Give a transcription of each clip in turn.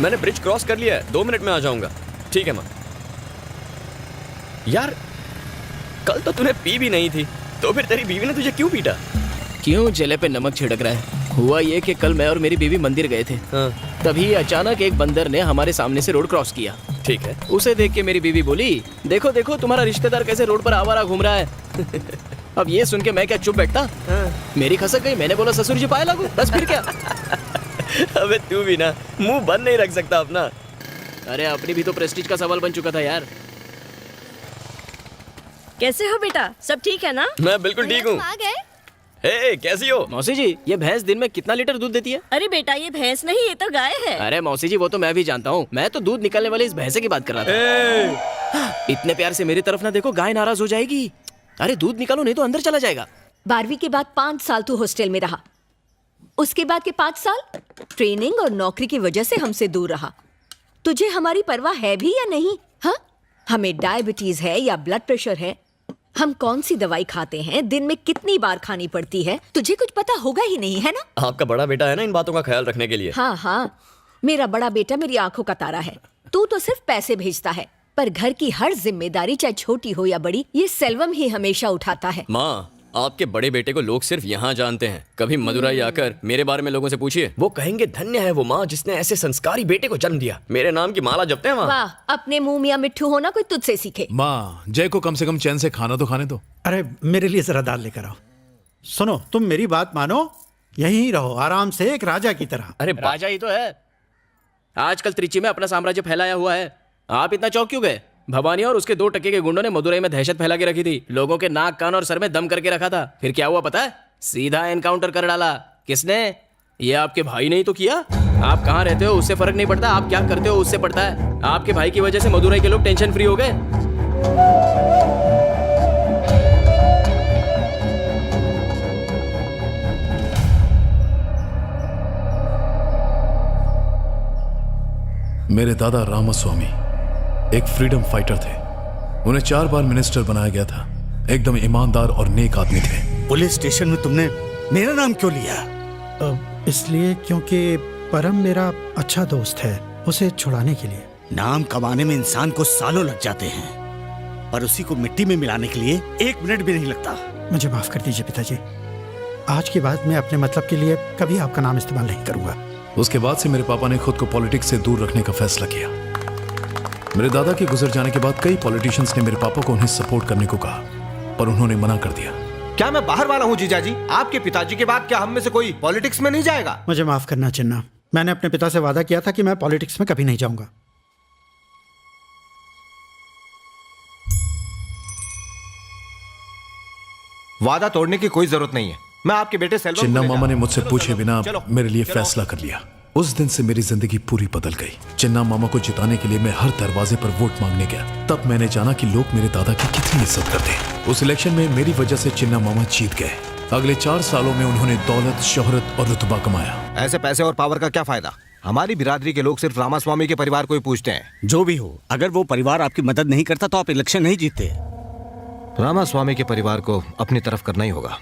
मैंने bridge cross कर लिया है, 2 मिनट में आ जाऊंगा। ठीक है माँ। यार कल तो तूने पी भी नहीं थी, तो फिर तेरी बीवी ने तुझे क्यों पीटा? क्यों जले पे नमक छिड़क रहा है? हुआ ये कि कल मैं और मेरी बीवी मंदिर गए थे। हाँ। तभी अचानक एक बंदर ने हमारे सामने से रोड क्रॉस किया। ठीक है। उसे देख के मेरी बीवी बोली, देखो देखो तुम्हारा रिश्तेदार कैसे रोड पर आवारा घूम रहा है। अब ये सुन के मैं क्या चुप बैठता? मेरी खसक गई। मैंने बोला ससुर जी पाए लागू, बस फिर क्या। अबे तू भी ना मुंह बंद नहीं रख सकता अपना। अरे अपनी भी तो प्रेस्टीज का सवाल बन चुका था यार। कैसे हो बेटा, सब ठीक है ना? मैं बिल्कुल ठीक हूँ। आ गए? हे कैसी हो? मौसी जी, ये भैंस दिन में कितना लीटर दूध देती है? अरे बेटा ये भैंस नहीं, ये तो गाय है। अरे मौसी जी, वो तो मैं भी जानता हूँ। मैं तो दूध निकालने वाली इस भैंसे की बात कर रहा था। इतने प्यार से मेरी तरफ ना देखो, गाय नाराज हो जाएगी। अरे दूध निकालो नहीं तो अंदर चला जाएगा। 12वीं के बाद 5 साल तू हॉस्टल में रहा, उसके बाद के 5 साल ट्रेनिंग और नौकरी की वजह से हमसे दूर रहा। तुझे हमारी परवाह है भी या नहीं? हाँ, हमें डायबिटीज है या ब्लड प्रेशर है, हम कौन सी दवाई खाते हैं, दिन में कितनी बार खानी पड़ती है, तुझे कुछ पता होगा ही नहीं, है ना? आपका बड़ा बेटा है ना इन बातों का ख्याल रखने के लिए। हाँ हाँ, मेरा बड़ा बेटा मेरी आंखों का तारा है। तू तो सिर्फ पैसे भेजता है, पर घर की हर जिम्मेदारी चाहे छोटी हो या बड़ी, ये सेल्वम ही हमेशा उठाता है। माँ, आपके बड़े बेटे को लोग सिर्फ यहाँ जानते हैं। कभी मदुराई आकर मेरे बारे में लोगों से पूछिए, वो कहेंगे धन्य है वो माँ जिसने ऐसे संस्कारी बेटे को जन्म दिया। मेरे नाम की माला जपते हैं वहाँ। वाह, अपने मुंह मियां मिट्ठू होना कोई तुझसे सीखे। माँ, जय को कम से कम चैन से खाना तो खाने दो। अरे मेरे लिए जरा दाल लेकर आओ। सुनो, तुम मेरी बात मानो, यहीं रहो आराम से एक राजा की तरह। अरे राजा ही तो है। आजकल त्रिची में अपना साम्राज्य फैलाया हुआ है। आप इतना चौंक क्यों गए? भवानी और उसके 2 टके के गुंडों ने मदुरई में दहशत फैला के रखी थी। लोगों के नाक, कान और सर में दम करके रखा था। फिर क्या हुआ पता है? सीधा एनकाउंटर कर डाला। किसने? ये आपके भाई ने ही तो किया। आप कहाँ रहते हो उससे फर्क नहीं पड़ता, आप क्या करते हो उससे पड़ता है। आपके भाई की वजह से मदुरई के लोग टेंशन फ्री हो गए। मेरे दादा रामास्वामी एक फ्रीडम फाइटर थे। उन्हें 4 बार मिनिस्टर बनाया गया था। एकदम ईमानदार और नेक आदमी थे। पुलिस स्टेशन में तुमने मेरा नाम क्यों लिया? इसलिए क्योंकि परम मेरा अच्छा दोस्त है, उसे छुड़ाने के लिए। नाम कमाने में इंसान को सालों लग जाते हैं, पर उसी को मिट्टी में मिलाने के लिए 1 मिनट भी नहीं लगता। मुझे माफ कर दीजिए पिताजी, आज के बाद मैं अपने मतलब के लिए कभी आपका नाम इस्तेमाल नहीं करूंगा। उसके बाद से मेरे पापा ने खुद को पॉलिटिक्स से दूर रखने का फैसला किया। मेरे दादा के गुजर जाने के बाद कई पॉलिटिशियंस ने मेरे पापा को उन्हें सपोर्ट करने को कहा, पर उन्होंने मना कर दिया। क्या मैं बाहर वाला हूँ जीजाजी? आपके पिताजी के बाद क्या हम में से कोई पॉलिटिक्स में नहीं जाएगा? मुझे माफ करना चिन्ना, मैंने अपने पिता से वादा किया था कि मैं पॉलिटिक्स में कभी नहीं जाऊंगा। वादा तोड़ने की कोई जरूरत नहीं है। मैं आपके बेटे सेल्वम चिन्ना को ले मामा ने जाऊंगा। मुझसे चलो, पूछे चलो, बिना चलो, मेरे लिए चलो। फैसला कर लिया। उस दिन से मेरी जिंदगी पूरी बदल गई। चिन्ना मामा को जिताने के लिए मैं हर दरवाजे पर वोट मांगने गया। तब मैंने जाना कि लोग मेरे दादा की कितनी इज्जत करते हैं। उस इलेक्शन में मेरी वजह से चिन्ना मामा जीत गए। अगले 4 सालों में उन्होंने दौलत, शोहरत और रुतबा कमाया। ऐसे पैसे और पावर का क्या फायदा? हमारी बिरादरी के लोग सिर्फ रामास्वामी के परिवार को ही पूछते हैं। जो भी हो, अगर वो परिवार आपकी मदद नहीं करता तो आप इलेक्शन नहीं जीतते। रामास्वामी के परिवार को अपनी तरफ करना ही होगा।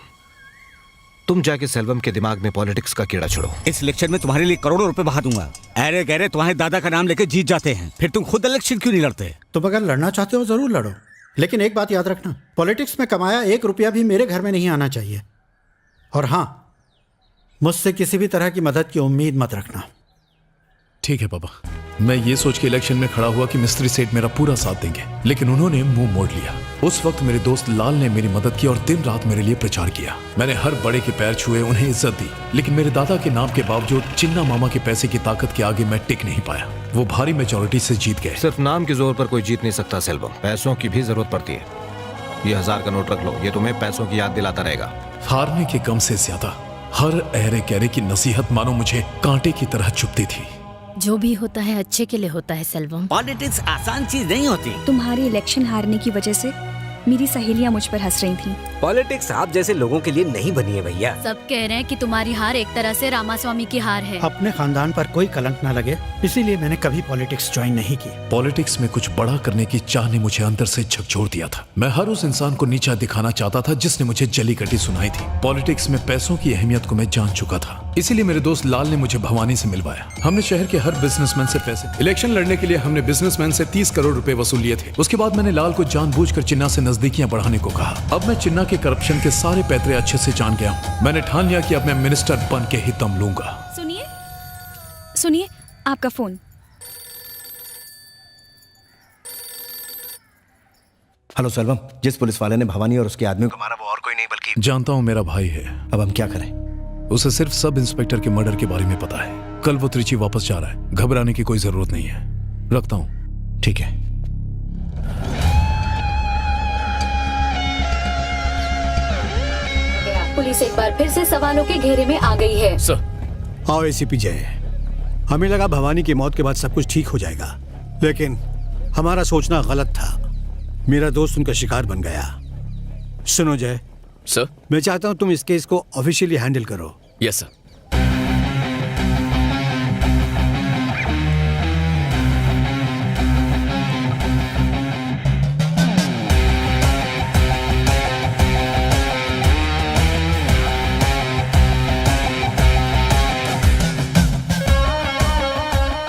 तुम जाके सेल्वम के दिमाग में पॉलिटिक्स का कीड़ा छोड़ो। इस इलेक्शन में तुम्हारे लिए करोड़ों रुपए बहा दूंगा। अरे गहरे तुम्हारे दादा का नाम लेके जीत जाते हैं, फिर तुम खुद इलेक्शन क्यों नहीं लड़ते? तुम अगर लड़ना चाहते हो जरूर लड़ो, लेकिन एक बात याद रखना, पॉलिटिक्स में कमाया 1 रुपया भी मेरे घर में नहीं आना चाहिए। और हाँ, मुझसे किसी भी तरह की मदद की उम्मीद मत रखना। ठीक है पापा। मैं ये सोच के इलेक्शन में खड़ा हुआ कि मिस्त्री सेठ मेरा पूरा साथ देंगे, लेकिन उन्होंने मुंह मोड़ लिया। उस वक्त मेरे दोस्त लाल ने मेरी मदद की और दिन रात मेरे लिए प्रचार किया। मैंने हर बड़े के पैर छुए, उन्हें इज्जत दी, लेकिन मेरे दादा के नाम के बावजूद चिन्ना मामा के पैसे की ताकत के आगे मैं टिक नहीं पाया। वो भारी मेजॉरिटी से जीत गए। सिर्फ नाम के जोर पर कोई जीत नहीं सकता सेल्वम, पैसों की भी जरूरत पड़ती है। ये 1000 का नोट रख लो, ये तुम्हें पैसों की याद दिलाता रहेगा। हारने के गम से ज्यादा हर अहरे गहरे की नसीहत मानो मुझे कांटे की तरह चुभती थी। जो भी होता है अच्छे के लिए होता है सेल्वम। पॉलिटिक्स आसान चीज नहीं होती। तुम्हारी इलेक्शन हारने की वजह से मेरी सहेलियां मुझ पर हंस रही थीं। पॉलिटिक्स आप जैसे लोगों के लिए नहीं बनी है भैया। सब कह रहे हैं कि तुम्हारी हार एक तरह से रामास्वामी की हार है। अपने खानदान पर कोई कलंक ना लगे, इसीलिए मैंने कभी पॉलिटिक्स ज्वाइन नहीं की। पॉलिटिक्स में कुछ बड़ा करने की चाह ने मुझे अंदर से झकझोर दिया था। मैं हर उस इंसान को नीचा दिखाना चाहता था जिसने मुझे जली कटी सुनाई थी। पॉलिटिक्स में पैसों की अहमियत को मैं जान चुका था, इसीलिए मेरे दोस्त लाल ने मुझे भवानी से मिलवाया। हमने शहर के हर बिजनेसमैन से पैसे, इलेक्शन लड़ने के लिए हमने बिजनेसमैन से 30 करोड़ रुपए वसूल लिए थे। उसके बाद मैंने लाल को जानबूझकर चिन्ना से नजदीकियां बढ़ाने को कहा। अब मैं चिन्ना के करप्शन के सारे पैतरे अच्छे से जान गया हूं। मैंने ठान लिया कि अब मैं मिनिस्टर बन के ही दम लूंगा। सुनिए आपका फोन। हेलो सेल्वम, जिस पुलिस वाले ने भवानी और उसके आदमी को मारा वो और कोई नहीं बल्कि जानता हूं मेरा भाई है। अब हम क्या करें? उसे सिर्फ सब इंस्पेक्टर के मर्डर के बारे में पता है। कल वो त्रिची वापस जा रहा है, घबराने की कोई जरूरत नहीं है। रखता हूं। ठीक है। पुलिस एक बार फिर से सवालों के घेरे में आ गई है। सर। आओ एसीपी जय, हमें लगा भवानी की मौत के बाद सब कुछ ठीक हो जाएगा, लेकिन हमारा सोचना गलत था। मेरा दोस्त उनका शिकार बन गया। सुनो जय सर, मैं चाहता हूं तुम इस केस को ऑफिशियली हैंडल करो। Yes sir.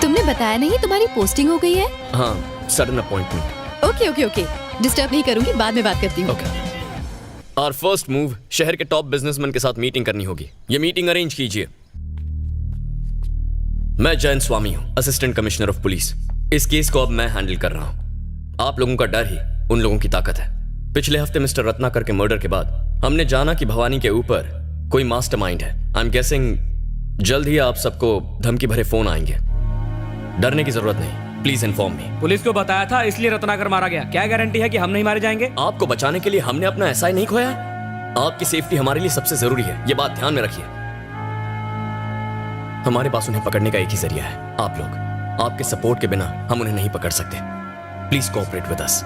तुमने बताया नहीं तुम्हारी पोस्टिंग हो गई है? हाँ, sudden appointment. Okay okay okay, disturb नहीं करूंगी, बाद में बात करती हूँ। ओके। और फर्स्ट मूव, शहर के टॉप बिजनेसमैन के साथ मीटिंग करनी होगी। ये मीटिंग अरेंज कीजिए। मैं जयंत स्वामी हूं, असिस्टेंट कमिश्नर ऑफ पुलिस। इस केस को अब मैं हैंडल कर रहा हूं। आप लोगों का डर ही उन लोगों की ताकत है। पिछले हफ्ते मिस्टर रत्नाकर के मर्डर के बाद हमने जाना कि भवानी के ऊपर कोई मास्टरमाइंड है। आई एम गेसिंग जल्द ही आप सबको धमकी भरे फोन आएंगे। डरने की जरूरत नहीं, प्लीज इन्फॉर्म मी। पुलिस को बताया था इसलिए रत्नाकर मारा गया। क्या गारंटी है कि हम नहीं मारे जाएंगे? आपको बचाने के लिए हमने अपना एसआई नहीं खोया। आपकी सेफ्टी हमारे लिए सबसे जरूरी है, ये बात ध्यान में रखिए। हमारे पास उन्हें पकड़ने का एक ही जरिया है, आप लोग। आपके सपोर्ट के बिना हम उन्हें नहीं पकड़ सकते। Please cooperate with us.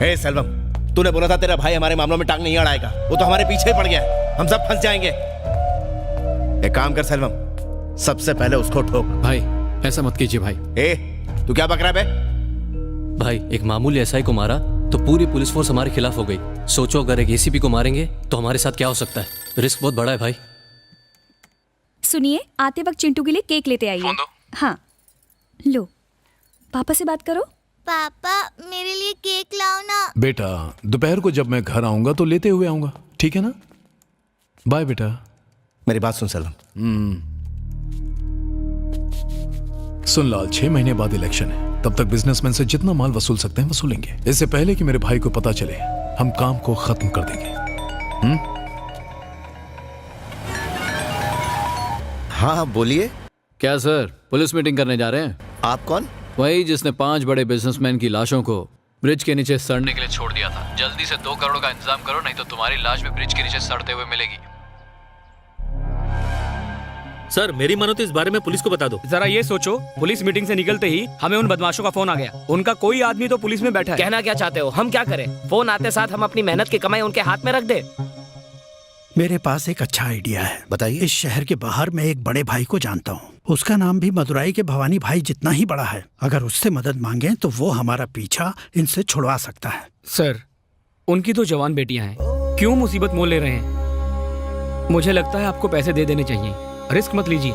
Hey Selvam, तूने बोला था तेरा भाई हमारे मामलों में टांग नहीं अड़ाएगा। वो तो हमारे पीछे ही पड़ गया है। हम सब फंस जाएंगे। एक काम कर सेल्वम, सबसे पहले उसको ठोक। भाई ऐसा मत कीजिए भाई। तू क्या बक रहा है बे? भाई एक मामूली एसआई को मारा तो पूरी पुलिस फोर्स हमारे खिलाफ हो गई। सोचो अगर एक एसीपी को मारेंगे तो हमारे साथ क्या हो सकता है। रिस्क बहुत बड़ा है भाई। सुनिए, आते वक्त चिंटू के लिए केक लेते आइए। हाँ लो, पापा से बात करो। पापा मेरे लिए केक लाओ ना। बेटा, दोपहर को जब मैं घर आऊंगा तो लेते हुए आऊंगा, ठीक है ना? बाय बेटा। मेरी बात सुन सेल्वम। सुन लाल, 6 महीने बाद इलेक्शन है। तब तक बिजनेसमैन से जितना माल वसूल सकते हैं वसूलेंगे। इससे पहले कि मेरे भाई को पता चले, हम काम को खत्म कर देंगे। हाँ बोलिए। क्या सर, पुलिस मीटिंग करने जा रहे हैं? आप कौन? वही जिसने 5 बड़े बिजनेसमैन की लाशों को ब्रिज के नीचे सड़ने के लिए छोड़ दिया था। जल्दी से 2 करोड़ का इंतजाम करो, नहीं तो तुम्हारी लाश भी ब्रिज के नीचे सड़ते हुए मिलेगी। सर मेरी मानो तो इस बारे में पुलिस को बता दो। जरा ये सोचो, पुलिस मीटिंग से निकलते ही हमें उन बदमाशों का फोन आ गया। उनका कोई आदमी तो पुलिस में बैठा है। कहना क्या चाहते हो? हम क्या करें? फोन आते साथ हम अपनी मेहनत की कमाई उनके हाथ में रख दे। मेरे पास एक अच्छा आइडिया है। बताइए। इस शहर के बाहर मैं एक बड़े भाई को जानता हूँ। उसका नाम भी मदुराई के भवानी भाई जितना ही बड़ा है। अगर उससे मदद मांगे तो वो हमारा पीछा इनसे छुड़वा सकता है। सर, उनकी तो जवान बेटियां हैं, क्यों मुसीबत मोल ले रहे हैं? मुझे लगता है आपको पैसे दे देने चाहिए। रिस्क मत लीजिए,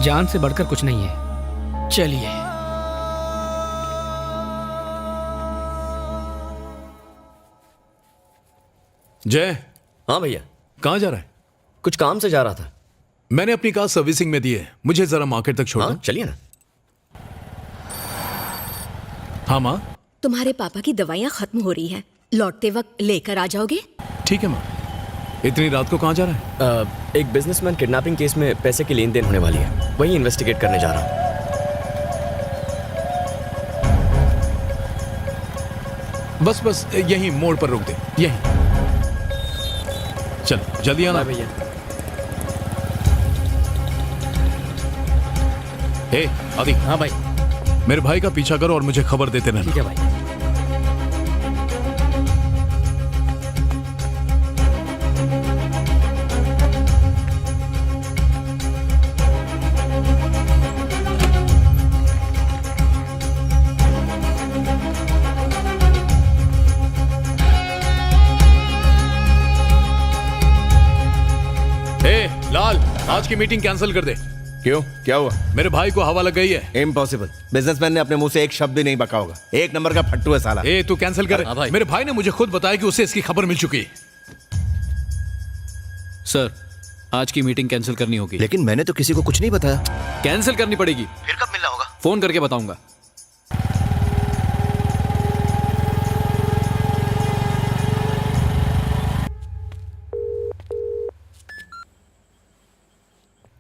जान से बढ़कर कुछ नहीं है। चलिए। जय। हाँ भैया। कहाँ जा रहा है? कुछ काम से जा रहा था। मैंने अपनी कार सर्विसिंग में दी है, मुझे जरा मार्केट तक छोड़ो। हाँ, चलिए ना। हाँ माँ। तुम्हारे पापा की दवाइयाँ खत्म हो रही हैं, लौटते वक्त लेकर आ जाओगे? ठीक है माँ। इतनी रात को कहाँ जा रहा है? एक बिजनेसमैन किडनैपिंग केस में पैसे की लेन देन होने वाली है, वही इन्वेस्टिगेट करने जा रहा हूँ। बस यहीं मोड़ पर रोक दे, यहीं। चल जल्दी आना भैया। हे आदि। हाँ भाई। मेरे भाई का पीछा करो और मुझे खबर देते रहना। ठीक है भाई। लाल, आज की मीटिंग कैंसिल कर दे। क्यों, क्या हुआ? मेरे भाई को हवा लग गई है। इम्पॉसिबल। बिजनेसमैन ने अपने मुंह से एक शब्द भी नहीं बका होगा। एक नंबर का फट्टू है साला। ए तू कैंसिल कर। हाँ भाई। मेरे भाई ने मुझे खुद बताया कि उसे इसकी खबर मिल चुकी है। सर, आज की मीटिंग कैंसिल करनी होगी। लेकिन मैंने तो किसी को कुछ नहीं बताया। कैंसिल करनी पड़ेगी। फिर कब मिलना होगा? फोन करके बताऊंगा।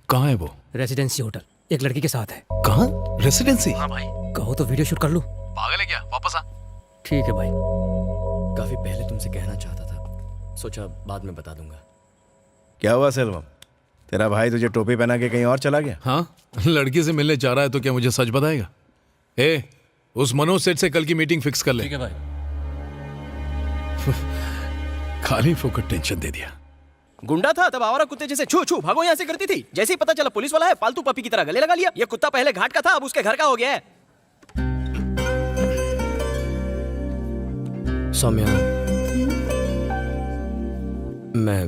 कहाँ है वो? रेसिडेंसी होटल एक लड़की के साथ है। कहाँ? रेसिडेंसी? हाँ भाई। कहो तो वीडियो शूट कर लूं। पागल है क्या? वापस आ। ठीक है भाई। काफी पहले तुमसे कहना चाहता था, सोचा बाद में बता दूंगा। क्या हुआ सेल्वम? तेरा भाई तुझे टोपी पहना के कहीं और चला गया? हाँ, लड़की से मिलने जा रहा है तो क्या मुझे सच बताएगा? ए, उस मनोज सेठ से कल की मीटिंग फिक्स कर ले। ठीक है भाई। खाली फोकट टेंशन दे दिया। गुंडा था तब आवारा कुत्ते जैसे छू छू भागो यहाँ से करती थी। जैसे ही पता चला पुलिस वाला है, पालतू पपी की तरह गले लगा लिया। ये कुत्ता पहले घाट का था, अब उसके घर का हो गया है। सौम्या, मैं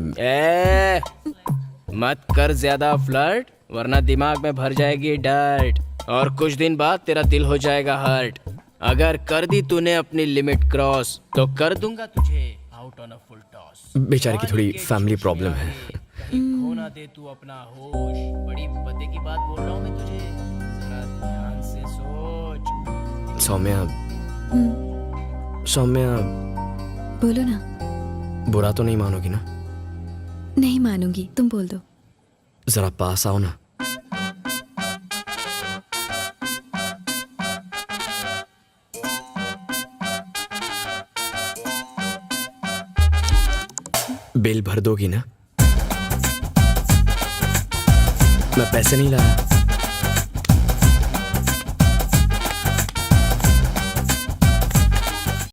मत कर ज्यादा फ्लर्ट, वरना दिमाग में भर जाएगी डर्ट और कुछ दिन बाद तेरा दिल हो जाएगा हर्ट। अगर कर दी तूने अपनी लिमिट क्रॉस तो कर दूंगा तुझे out on a full toss. बेचारे की थोड़ी फैमिली प्रॉब्लम है। खोना दे तू अपना होश, बड़ी पते की बात बोल रहा हूँ मैं तुझे, जरा ध्यान से सोच। सौम्या, सौम्या, बोलो ना। बुरा तो नहीं मानोगी ना? नहीं मानूंगी, तुम बोल दो। जरा पास आओ ना। बिल भर दोगी ना? मैं पैसे नहीं लाया।